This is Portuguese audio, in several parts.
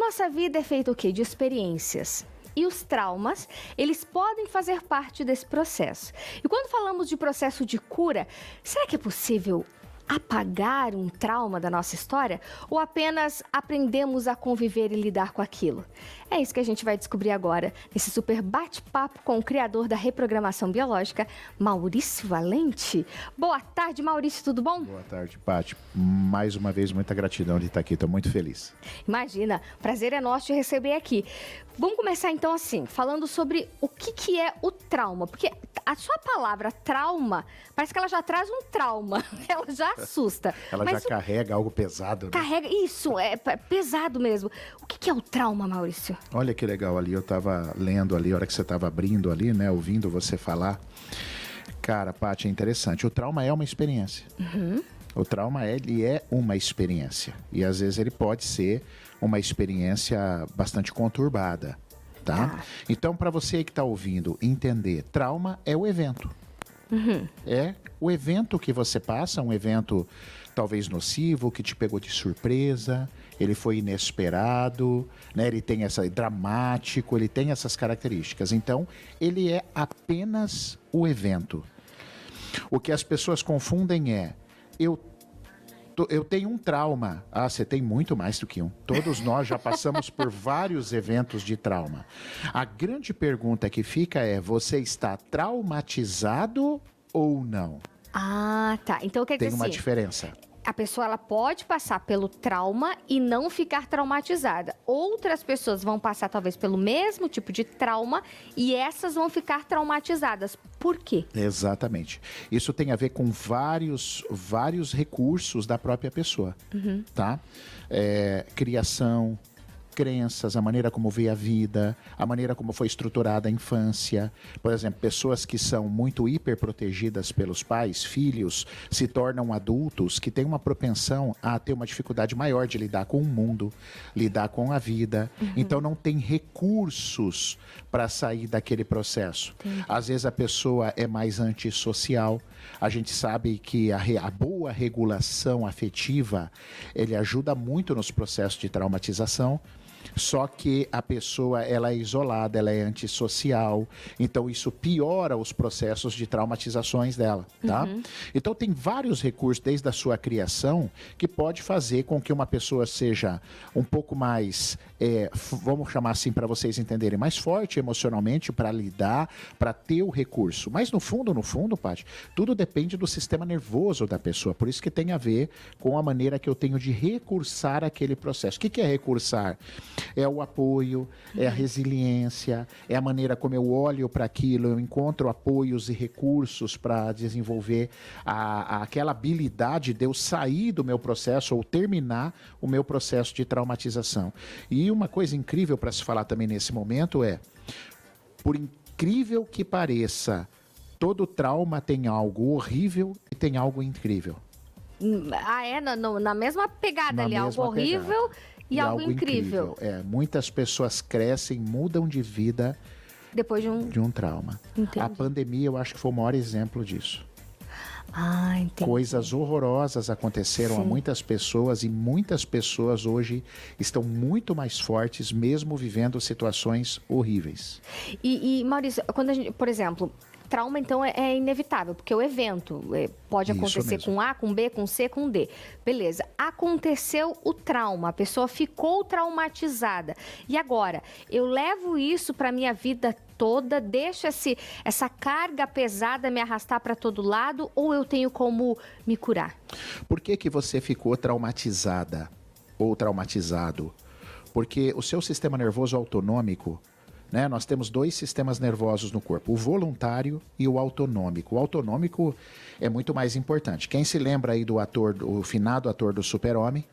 nossa vida é feita o quê? De experiências. E os traumas, eles podem fazer parte desse processo. E quando falamos de processo de cura, será que é possível apagar um trauma da nossa história? Ou apenas aprendemos a conviver e lidar com aquilo? É isso que a gente vai descobrir agora, nesse super bate-papo com o criador da reprogramação biológica, Maurício Valente. Boa tarde, Maurício, tudo bom? Boa tarde, Paty. Mais uma vez, muita gratidão de estar aqui, estou muito feliz. Imagina, prazer é nosso te receber aqui. Vamos começar então assim, falando sobre o que é o trauma, porque a sua palavra trauma, parece que ela já traz um trauma, ela já assusta. Ela mas já carrega algo pesado, né? Carrega, isso, é pesado mesmo. O que é o trauma, Maurício? Olha que legal ali, eu estava lendo ali, a hora que você estava abrindo ali, né, ouvindo você falar. Cara, Paty, é interessante, o trauma é uma experiência. O trauma, ele é uma experiência. E às vezes ele pode ser uma experiência bastante conturbada, tá? Então, para você que está ouvindo entender, trauma é o evento. É o evento que você passa, um evento talvez nocivo, que te pegou de surpresa, ele foi inesperado, né? Ele tem dramático, ele tem essas características. Então, ele é apenas o evento. O que as pessoas confundem é, eu tenho um trauma. Ah, você tem muito mais do que um. Todos nós já passamos por vários eventos de trauma. A grande pergunta que fica é, você está traumatizado ou não? Ah, tá. Então quer dizer Tem uma assim, diferença. a pessoa ela pode passar pelo trauma e não ficar traumatizada. Outras pessoas vão passar talvez pelo mesmo tipo de trauma e essas vão ficar traumatizadas. Por quê? Exatamente. Isso tem a ver com vários recursos da própria pessoa, tá? Criação, crenças, a maneira como vê a vida, a maneira como foi estruturada a infância. Por exemplo, pessoas que são muito hiperprotegidas pelos pais, filhos, se tornam adultos que têm uma propensão a ter uma dificuldade maior de lidar com o mundo, lidar com a vida. Então não tem recursos para sair daquele processo. Às vezes a pessoa é mais antissocial. A gente sabe que a boa regulação afetiva, ele ajuda muito nos processos de traumatização. Só que a pessoa, ela é isolada, ela é antissocial, então isso piora os processos de traumatizações dela, tá? Então tem vários recursos desde a sua criação que pode fazer com que uma pessoa seja um pouco mais, vamos chamar assim para vocês entenderem, mais forte emocionalmente para lidar, para ter o recurso. Mas no fundo, Paty, tudo depende do sistema nervoso da pessoa, por isso que tem a ver com a maneira que eu tenho de recursar aquele processo. O que é recursar? É o apoio, é a resiliência, é a maneira como eu olho para aquilo, eu encontro apoios e recursos para desenvolver aquela habilidade de eu sair do meu processo ou terminar o meu processo de traumatização. E uma coisa incrível para se falar também nesse momento é, por incrível que pareça, todo trauma tem algo horrível e tem algo incrível. Na mesma pegada ali, algo horrível e algo incrível. Muitas pessoas crescem, mudam de vida depois de um trauma. Entendi. A pandemia, eu acho que foi o maior exemplo disso. Entendi. Coisas horrorosas aconteceram a muitas pessoas e muitas pessoas hoje estão muito mais fortes, mesmo vivendo situações horríveis. E Maurício, quando a gente, por exemplo, trauma, então, é inevitável, porque o evento pode acontecer com A, com B, com C, com D. Beleza. Aconteceu o trauma, a pessoa ficou traumatizada. E agora, eu levo isso para minha vida toda, deixo essa carga pesada me arrastar para todo lado, ou eu tenho como me curar? Por que você ficou traumatizada ou traumatizado? Porque o seu sistema nervoso autonômico, né? Nós temos dois sistemas nervosos no corpo, o voluntário e o autonômico. O autonômico é muito mais importante. Quem se lembra aí do ator, o finado ator do Super-Homem,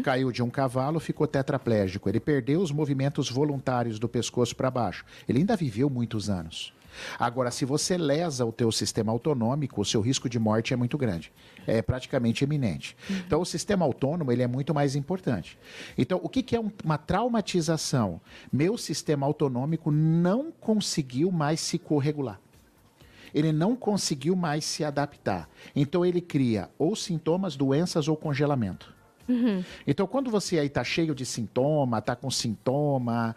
caiu de um cavalo, ficou tetraplégico. Ele perdeu os movimentos voluntários do pescoço para baixo. Ele ainda viveu muitos anos. Agora, se você lesa o teu sistema autonômico, o seu risco de morte é muito grande. É praticamente iminente. Então, o sistema autônomo, ele é muito mais importante. Então, o que é uma traumatização? Meu sistema autonômico não conseguiu mais se corregular. Ele não conseguiu mais se adaptar. Então, ele cria ou sintomas, doenças ou congelamento. Então, quando você aí está cheio de sintoma, está com sintoma,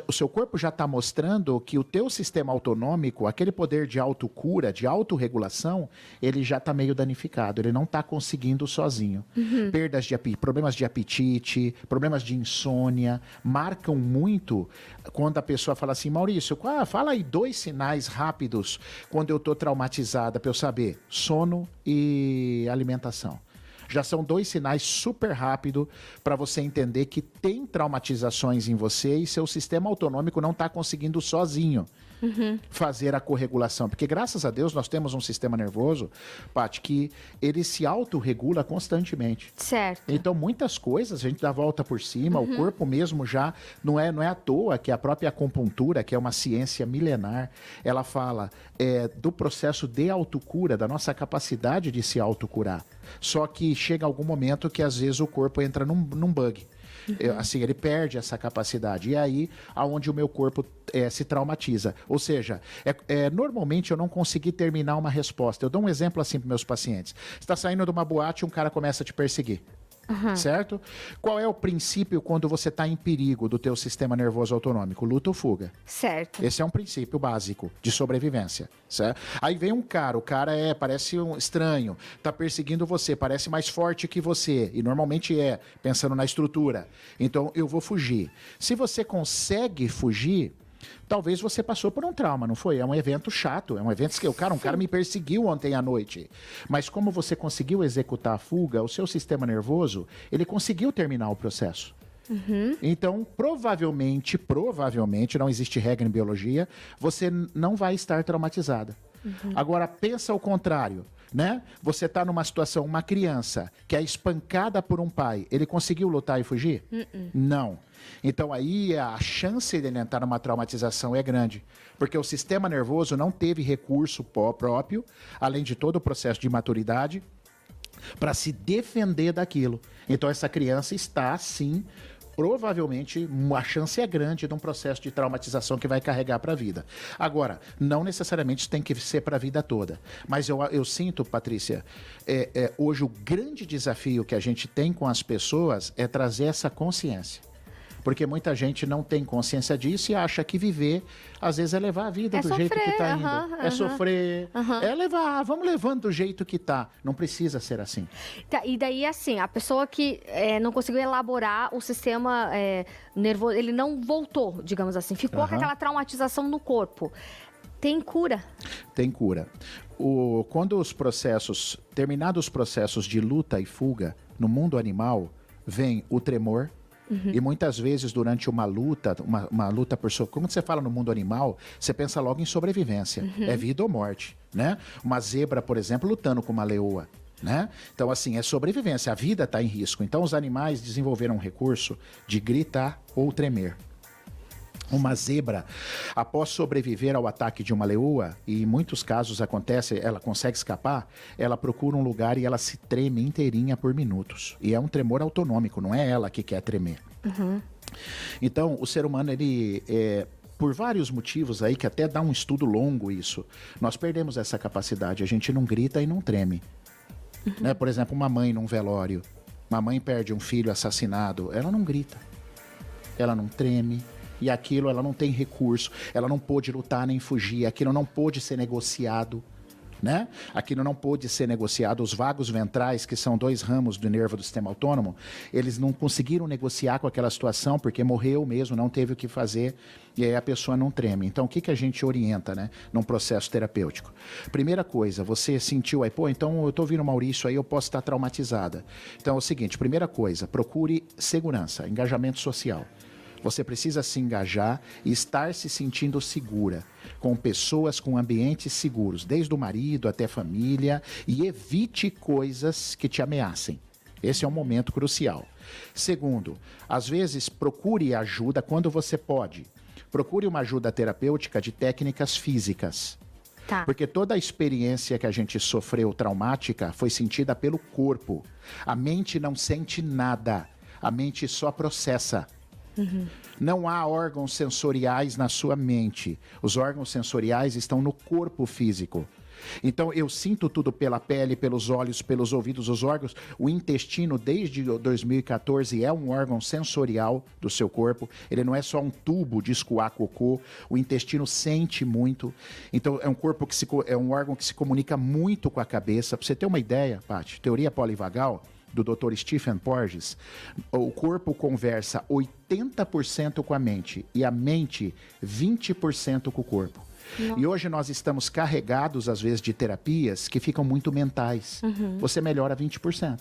o seu corpo já está mostrando que o teu sistema autonômico, aquele poder de autocura, de autorregulação, ele já está meio danificado, ele não está conseguindo sozinho. Perdas de problemas de apetite, problemas de insônia, marcam muito quando a pessoa fala assim, Maurício, fala aí 2 sinais rápidos quando eu estou traumatizada para eu saber, sono e alimentação. Já são 2 sinais super rápidos para você entender que tem traumatizações em você e seu sistema autonômico não está conseguindo sozinho fazer a corregulação. Porque, graças a Deus, nós temos um sistema nervoso, Paty, que ele se autorregula constantemente. Certo. Então, muitas coisas a gente dá a volta por cima, o corpo mesmo já não é à toa que a própria acupuntura, que é uma ciência milenar, ela fala do processo de autocura, da nossa capacidade de se autocurar. Só que chega algum momento que às vezes o corpo entra num bug. Assim, ele perde essa capacidade. E é aí aonde o meu corpo se traumatiza. Ou seja, normalmente eu não consegui terminar uma resposta. Eu dou um exemplo assim para meus pacientes. Você está saindo de uma boate e um cara começa a te perseguir. Certo? Qual é o princípio quando você está em perigo do teu sistema nervoso autonômico? Luta ou fuga. Certo. Esse é um princípio básico de sobrevivência. Certo? Aí vem um cara, o cara parece um estranho, está perseguindo você, parece mais forte que você, e normalmente pensando na estrutura. Então eu vou fugir. Se você consegue fugir, talvez você passou por um trauma, não foi? É um evento chato, é um evento que um cara me perseguiu ontem à noite. Mas como você conseguiu executar a fuga, o seu sistema nervoso, ele conseguiu terminar o processo. Então, provavelmente, não existe regra em biologia, você não vai estar traumatizada. Agora, pensa o contrário, né? Você está numa situação, uma criança que é espancada por um pai, ele conseguiu lutar e fugir? Não. Então aí a chance dele entrar numa traumatização é grande, porque o sistema nervoso não teve recurso próprio, além de todo o processo de maturidade, para se defender daquilo. Então essa criança está, sim, provavelmente, a chance é grande de um processo de traumatização que vai carregar para a vida. Agora, não necessariamente tem que ser para a vida toda. Mas eu sinto, Patrícia, hoje o grande desafio que a gente tem com as pessoas é trazer essa consciência. Porque muita gente não tem consciência disso e acha que viver, às vezes, é levar a vida do jeito que está indo. É sofrer, é levar, vamos levando do jeito que está. Não precisa ser assim. E daí, assim, a pessoa que não conseguiu elaborar o sistema nervoso, ele não voltou, digamos assim, ficou com aquela traumatização no corpo. Tem cura? Tem cura. Quando terminados os processos de luta e fuga, no mundo animal, vem o tremor. E muitas vezes durante uma luta por quando você fala no mundo animal, você pensa logo em sobrevivência, é vida ou morte, né? Uma zebra, por exemplo, lutando com uma leoa, né? Então assim, é sobrevivência, a vida está em risco. Então os animais desenvolveram um recurso de gritar ou tremer. Uma zebra, após sobreviver ao ataque de uma leoa, e em muitos casos acontece, ela consegue escapar, ela procura um lugar e ela se treme inteirinha por minutos. E é um tremor autonômico, não é ela que quer tremer. Então, o ser humano, ele por vários motivos aí, que até dá um estudo longo isso, nós perdemos essa capacidade, a gente não grita e não treme. Né? Por exemplo, uma mãe num velório, uma mãe perde um filho assassinado, ela não grita, ela não treme, e aquilo ela não tem recurso, ela não pôde lutar nem fugir, aquilo não pôde ser negociado, né? Aquilo não pôde ser negociado. Os vagos ventrais, que são 2 ramos do nervo do sistema autônomo, eles não conseguiram negociar com aquela situação porque morreu mesmo, não teve o que fazer, e aí a pessoa não treme. Então, o que a gente orienta, né, num processo terapêutico? Primeira coisa, você sentiu aí, então eu tô ouvindo o Maurício aí, eu posso estar traumatizada. Então é o seguinte, primeira coisa, procure segurança, engajamento social. Você precisa se engajar e estar se sentindo segura, com pessoas, com ambientes seguros, desde o marido até a família, e evite coisas que te ameacem. Esse é um momento crucial. Segundo, às vezes procure ajuda quando você pode. Procure uma ajuda terapêutica de técnicas físicas. Tá. Porque toda a experiência que a gente sofreu traumática foi sentida pelo corpo. A mente não sente nada, a mente só processa. Não há órgãos sensoriais na sua mente. Os órgãos sensoriais estão no corpo físico. Então, eu sinto tudo pela pele, pelos olhos, pelos ouvidos, os órgãos. O intestino, desde 2014, é um órgão sensorial do seu corpo. Ele não é só um tubo de escoar cocô. O intestino sente muito. Então, é um órgão que se comunica muito com a cabeça. Para você ter uma ideia, Paty, teoria polivagal do Dr. Stephen Porges, o corpo conversa 80% com a mente e a mente 20% com o corpo. Não. E hoje nós estamos carregados, às vezes, de terapias que ficam muito mentais. Você melhora 20%.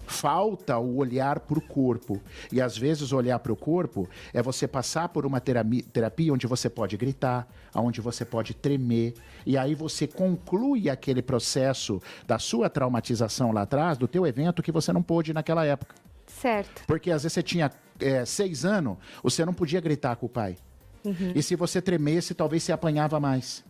Falta o olhar para o corpo. E, às vezes, olhar para o corpo é você passar por uma terapia onde você pode gritar, onde você pode tremer. E aí você conclui aquele processo da sua traumatização lá atrás, do teu evento que você não pôde naquela época. Certo. Porque, às vezes, você tinha 6 anos, você não podia gritar com o pai. E se você tremesse, talvez você apanhava mais.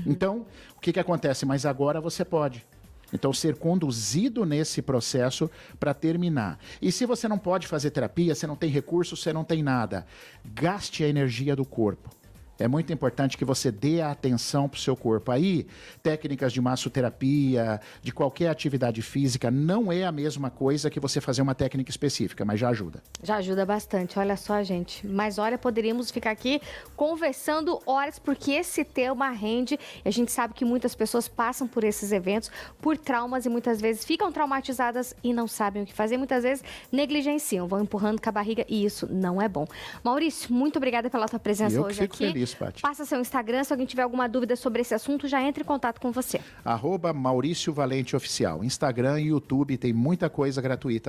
Então, o que acontece? Mas agora você pode. Então, ser conduzido nesse processo para terminar. E se você não pode fazer terapia, você não tem recurso, você não tem nada, gaste a energia do corpo. É muito importante que você dê a atenção para o seu corpo. Aí, técnicas de massoterapia, de qualquer atividade física, não é a mesma coisa que você fazer uma técnica específica, mas já ajuda. Já ajuda bastante, olha só, gente. Mas olha, poderíamos ficar aqui conversando horas, porque esse tema rende. E a gente sabe que muitas pessoas passam por esses eventos, por traumas, e muitas vezes ficam traumatizadas e não sabem o que fazer. Muitas vezes negligenciam, vão empurrando com a barriga, e isso não é bom. Maurício, muito obrigada pela tua presença hoje aqui. Feliz. Passa seu Instagram, se alguém tiver alguma dúvida sobre esse assunto, já entre em contato com você. @Maurício Valente Oficial. Instagram e YouTube, tem muita coisa gratuita lá.